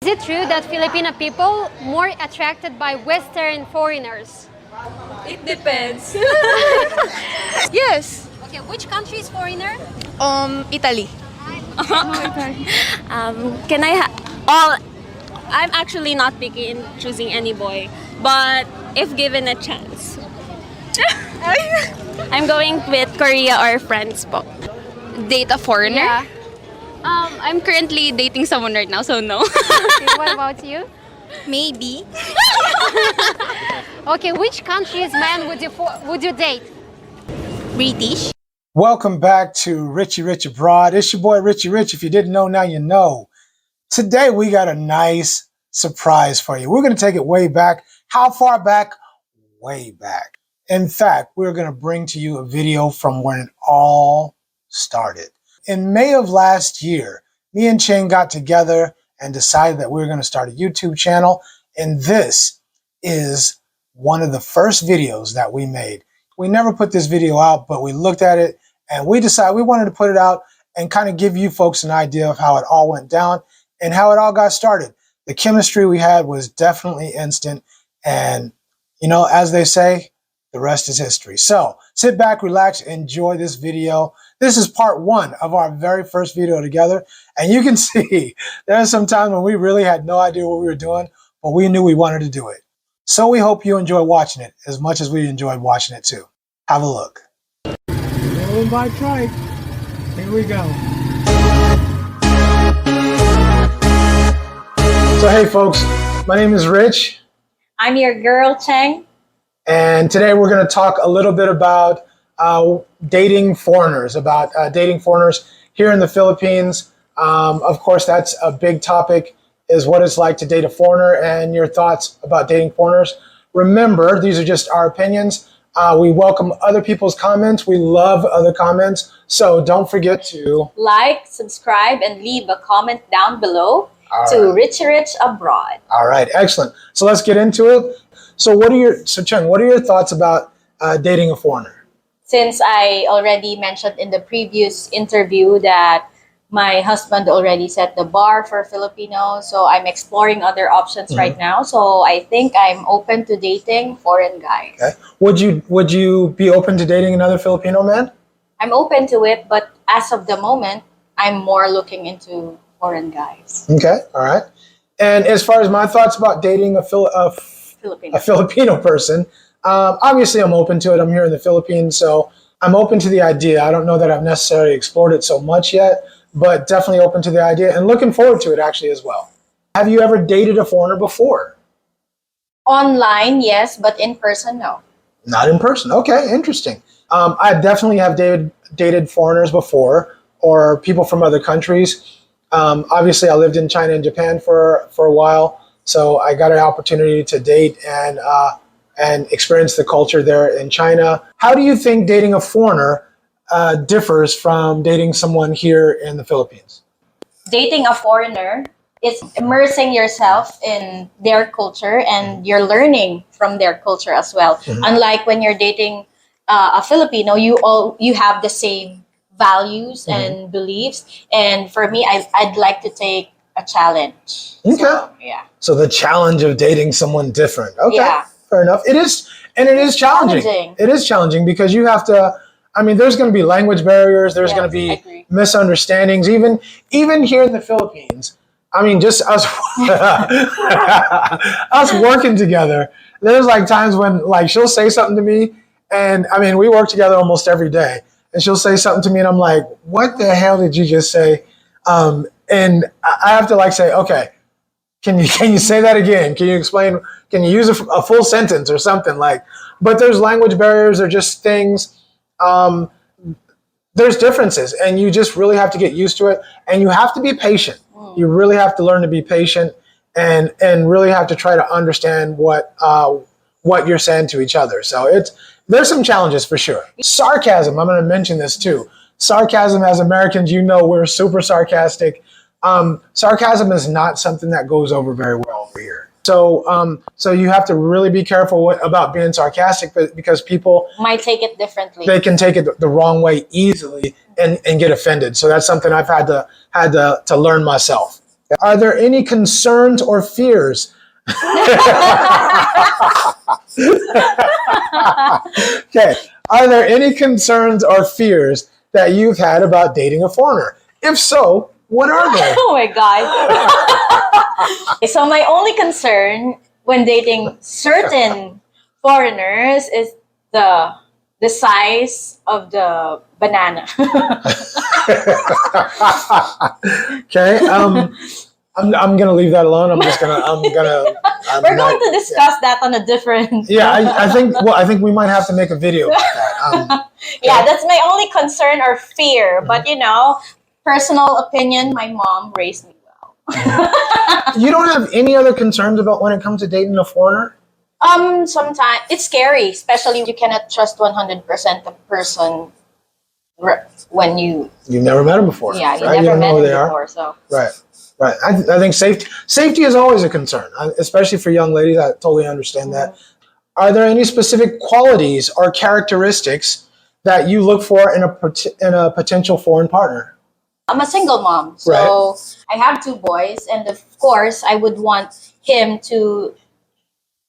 Is it true that Filipino people more attracted by Western foreigners? It depends. Yes. Okay, which country is foreigner? Italy. Can I all I'm actually not picky in choosing any boy, but if given a chance, I'm going with Korea or France po. Date a foreigner? Yeah. I'm currently dating someone right now, so no. Okay, what about you? Maybe. Okay, which country's man would you date? British. Welcome back to Richie Rich Abroad. It's your boy Richie Rich. If you didn't know, now you know. Today we got a nice surprise for you. We're going to take it way back. How far back? Way back. In fact, we're going to bring to you a video from when it all started. In May of last year, me and Ching got together and decided that we were going to start a YouTube channel. And this is one of the first videos that we made. We never put this video out, but we looked at it and we decided we wanted to put it out and kind of give you folks an idea of how it all went down and how it all got started. The chemistry we had was definitely instant. And, you know, as they say, the rest is history. So sit back, relax, enjoy this video. This is part one of our very first video together. And you can see there are some times when we really had no idea what we were doing, but we knew we wanted to do it. So we hope you enjoy watching it as much as we enjoyed watching it too. Have a look. Rolling by trike. Here we go. So hey folks, my name is Rich. I'm your girl Cheng. And today we're going to talk a little bit about dating foreigners here in the Philippines. Of course, that's a big topic, is what it's like to date a foreigner and your thoughts about dating foreigners. Remember, these are just our opinions. We welcome other people's comments. We love other comments. So don't forget to Like, subscribe, and leave a comment down below All to right. Richie Rich Abroad. All right, excellent. So let's get into it. So Cheng, what are your thoughts about dating a foreigner? Since I already mentioned in the previous interview that my husband already set the bar for Filipinos, so I'm exploring other options right now. So I think I'm open to dating foreign guys. Okay. Would you be open to dating another Filipino man? I'm open to it, but as of the moment, I'm more looking into foreign guys. Okay, all right. And as far as my thoughts about dating a Filipino person, obviously I'm open to it. I'm here in the Philippines, so I'm open to the idea. I don't know that I've necessarily explored it so much yet, but definitely open to the idea and looking forward to it actually as well. Have you ever dated a foreigner before? Online, yes, but in person, no. Not in person. Okay, interesting. I definitely have dated foreigners before, or people from other countries. Obviously, I lived in China and Japan for a while, so I got an opportunity to date and experience the culture there in China. How do you think dating a foreigner differs from dating someone here in the Philippines? Dating a foreigner is immersing yourself in their culture and you're learning from their culture as well. Unlike when you're dating a Filipino, you have the same values and beliefs. And for me, I'd like to take a challenge. Okay. So, yeah. So the challenge of dating someone different. Okay. Yeah. Fair enough. It is challenging. Challenging. It is challenging because you have to, I mean, there's going to be language barriers. There's going to I be agree. misunderstandings. Even here in the Philippines, I mean, just us, us working together, there's like times when like she'll say something to me and I mean, we work together almost every day and she'll say something to me and I'm like, what the hell did you just say? And I have to like say, okay, can you say that again? Can you explain? Can you use a full sentence or something like? But there's language barriers. They're just things. There's differences, and you just really have to get used to it. And you have to be patient. You really have to learn to be patient, and really have to try to understand what you're saying to each other. So there's some challenges for sure. Sarcasm. I'm going to mention this too. Sarcasm, as Americans, you know, we're super sarcastic. Sarcasm is not something that goes over very well over here. So you have to really be careful about being sarcastic because people Might take it differently. they can take it the wrong way easily and get offended. So that's something I've had to learn myself. Are there any concerns or fears? Okay. Are there any concerns or fears that you've had about dating a foreigner? If so, what are they? Oh my God. So my only concern when dating certain foreigners is the size of the banana. Okay. I'm gonna leave that alone. I'm We're going to discuss that on a different. Yeah, I think. Well, I think we might have to make a video about that. Yeah, that's my only concern or fear. But personal opinion, my mom raised me well. You don't have any other concerns about when it comes to dating a foreigner? Sometimes it's scary, especially you cannot trust 100% a person when you never met them before. yeah, you right? never don't met know who them they before. are. So Right. I think safety is always a concern, especially for young ladies. I totally understand that. Are there any specific qualities or characteristics that you look for in a potential foreign partner? I'm a single mom, so I have 2 boys, and of course, I would want him to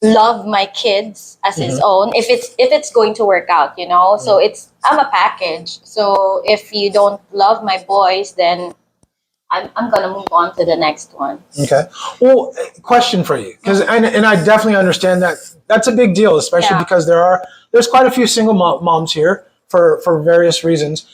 love my kids as his own. If it's going to work out, So I'm a package. So if you don't love my boys, then I'm gonna move on to the next one. Okay. Well, question for you, because and I definitely understand that that's a big deal, especially because there's quite a few single moms here for various reasons.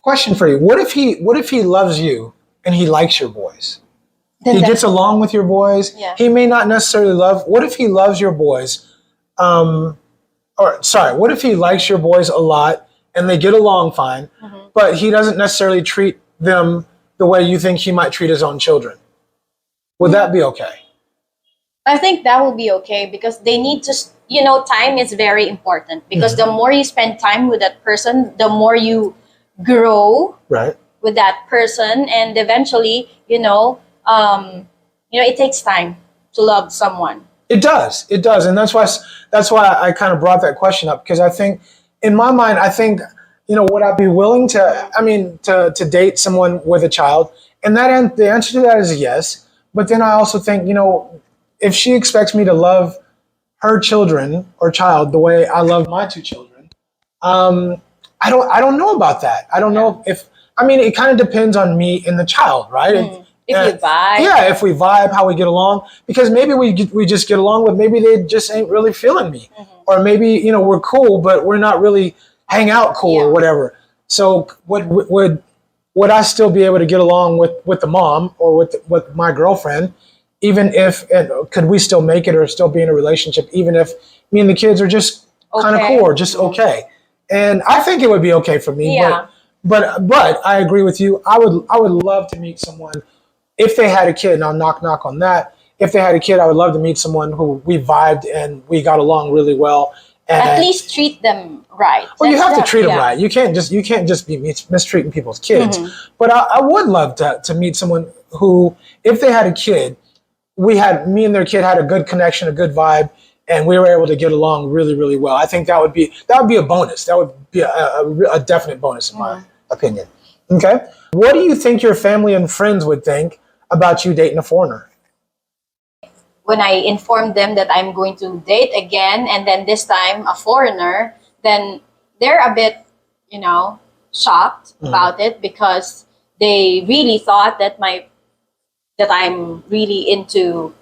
Question for you: what if he loves you and he likes your boys? He gets along with your boys. Yeah. He may not necessarily love. What if he loves your boys? What if he likes your boys a lot and they get along fine, but he doesn't necessarily treat them the way you think he might treat his own children? Would that be okay? I think that will be okay because they need to, time is very important because the more you spend time with that person, the more you grow with that person, and eventually, it takes time to love someone. It does, and that's why I kind of brought that question up, because I think, in my mind, would I be willing to date someone with a child? And the answer to that is yes. But then I also think, if she expects me to love her children or child the way I love my 2 children, I don't know about that. I don't know if it kind of depends on me and the child, right? If you vibe. Yeah, if we vibe, how we get along. Because maybe we just get along, but maybe they just ain't really feeling me. Or maybe, we're cool, but we're not really hang out cool or whatever. So would I still be able to get along with the mom or with my girlfriend, even if, could we still make it or still be in a relationship, even if me and the kids are just kind of cool or just okay? And I think it would be okay for me. Yeah. But I agree with you. I would love to meet someone if they had a kid. And I'll knock on that. If they had a kid, I would love to meet someone who we vibed and we got along really well. And at least treat them right. Well, you have to treat them right. You can't just be mistreating people's kids. But I would love to meet someone who, if they had a kid, me and their kid had a good connection, a good vibe, and we were able to get along really, really well. I think that would be a bonus. That would be a definite bonus in my opinion. Okay. What do you think your family and friends would think about you dating a foreigner? When I inform them that I'm going to date again, and then this time a foreigner, then they're a bit, shocked about it because they really thought that I'm really into,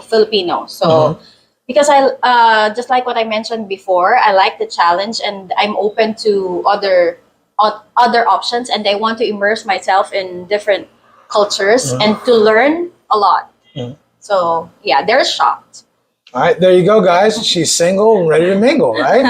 Filipino. So because I just like what I mentioned before, I like the challenge and I'm open to other options, and I want to immerse myself in different cultures and to learn a lot. So yeah, they're shocked. All right, there you go, guys. She's single and ready to mingle, right?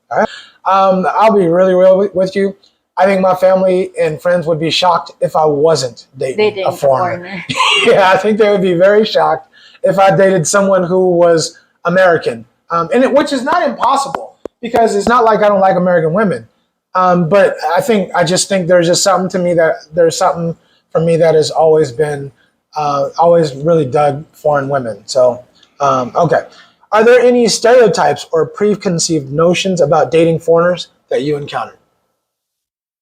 All right. I'll be really real with you. I think my family and friends would be shocked if I wasn't dating a foreigner. Yeah, I think they would be very shocked if I dated someone who was American, which is not impossible because it's not like I don't like American women. But I just think there's something for me that has always been. Always really dug foreign women. So, okay. Are there any stereotypes or preconceived notions about dating foreigners that you encountered?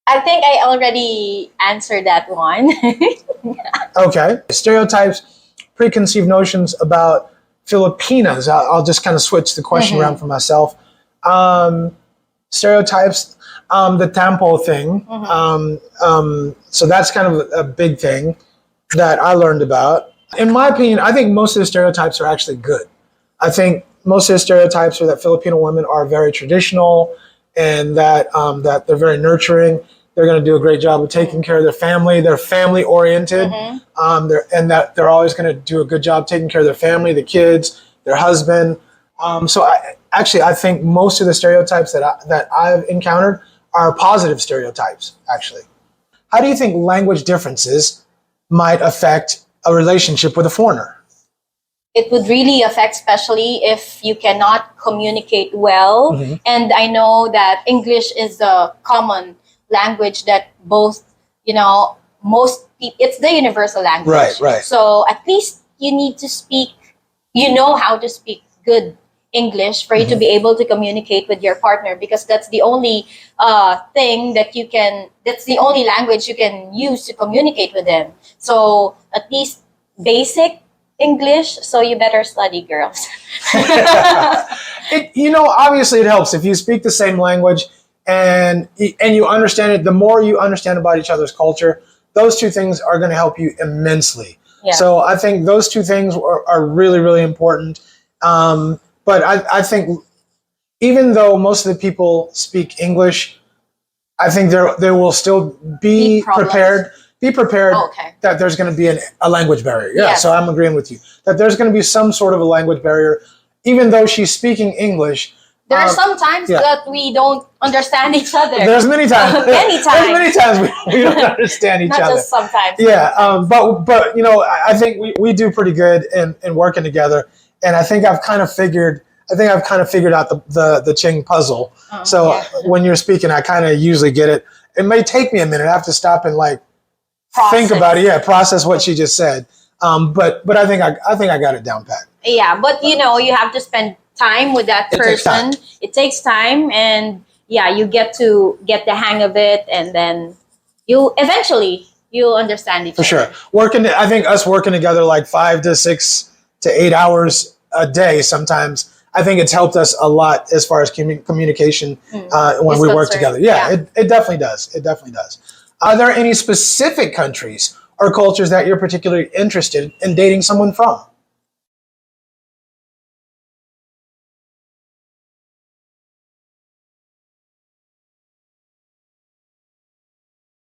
I think I already answered that one. Okay. Stereotypes, preconceived notions about Filipinas. I'll just kind of switch the question around for myself. Stereotypes, the tampo thing. So that's kind of a big thing that I learned about. In my opinion, I think most of the stereotypes are actually good. I think most of the stereotypes are that Filipino women are very traditional and that that they're very nurturing. They're going to do a great job of taking care of their family. They're family oriented, and that they're always going to do a good job taking care of their family, the kids, their husband. So I think most of the stereotypes that I've encountered are positive stereotypes. Actually, how do you think language differences might affect a relationship with a foreigner? It would really affect, especially if you cannot communicate well. And I know that English is the common language that both, most people, it's the universal language. Right. So at least you need to speak, how to speak good English for you to be able to communicate with your partner, because that's the only that's the only language you can use to communicate with them. So at least basic English, so you better study, girls. Obviously it helps if you speak the same language and you understand it. The more you understand about each other's culture, those two things are going to help you immensely. Yeah. So I think those two things are really, really important. But I think even though most of the people speak English, I think there will still be prepared. Be prepared that there's going to be a language barrier. Yeah, Yes. so I'm agreeing with you. That there's going to be some sort of a language barrier. Even though she's speaking English, There are some times that we don't understand each other. there's many times. Many times. There's many times we don't understand each Not other. just sometimes. Yeah, but I think we do pretty good in working together, and I think I've kind of figured out the Ching puzzle. So when you're speaking, I kind of usually get it. It may take me a minute. I have to stop and think about it. Yeah, process what she just said. But I think I got it down pat. Yeah, but you have to spend time with that person. It takes time, and you get to get the hang of it, and then you'll understand each other. For sure. I think us working together 5 to 6 to 8 hours a day sometimes, I think it's helped us a lot as far as communication when we work together. Yeah, it definitely does. It definitely does. Are there any specific countries or cultures that you're particularly interested in dating someone from?